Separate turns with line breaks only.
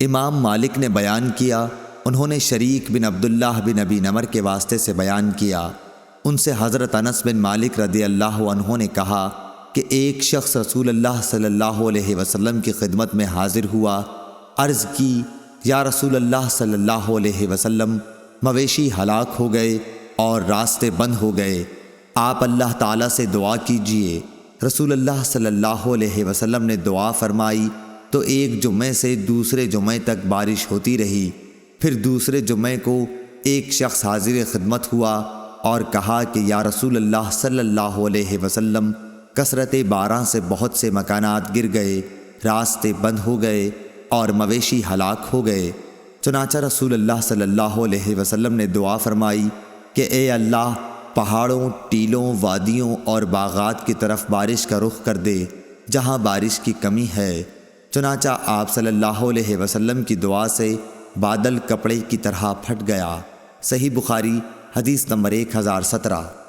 امام مالک نے بیان کیا، انہوں نے شریک بن عبداللہ بن ابی نمر کے واسطے سے بیان کیا، ان سے حضرت انس بن مالک رضی اللہ عنہ نے کہا کہ ایک شخص رسول اللہ صلی اللہ علیہ وسلم کی خدمت میں حاضر ہوا، عرض کی، یا رسول اللہ صلی اللہ علیہ وسلم، مویشی ہلاک ہو گئے اور راستے بند ہو گئے، آپ اللہ تعالیٰ سے دعا کیجئے۔ رسول اللہ صلی اللہ علیہ وسلم نے دعا فرمائی تو ایک جمعے سے دوسرے جمعے تک بارش ہوتی رہی۔ پھر دوسرے جمعے کو ایک شخص حاضر خدمت ہوا اور کہا کہ یا رسول اللہ صلی اللہ علیہ وسلم، کثرت باران سے بہت سے مکانات گر گئے، راستے بند ہو گئے اور مویشی ہلاک ہو گئے۔ چنانچہ رسول اللہ صلی اللہ علیہ وسلم نے دعا فرمائی کہ اے اللہ، پہاڑوں، ٹیلوں، وادیوں اور باغات کی طرف بارش کا رخ کر دے جہاں بارش کی کمی ہے۔ چنانچہ آپ صلی اللہ علیہ وسلم کی دعا سے بادل کپڑے کی طرح پھٹ گیا۔ صحیح بخاری حدیث نمبر 1017۔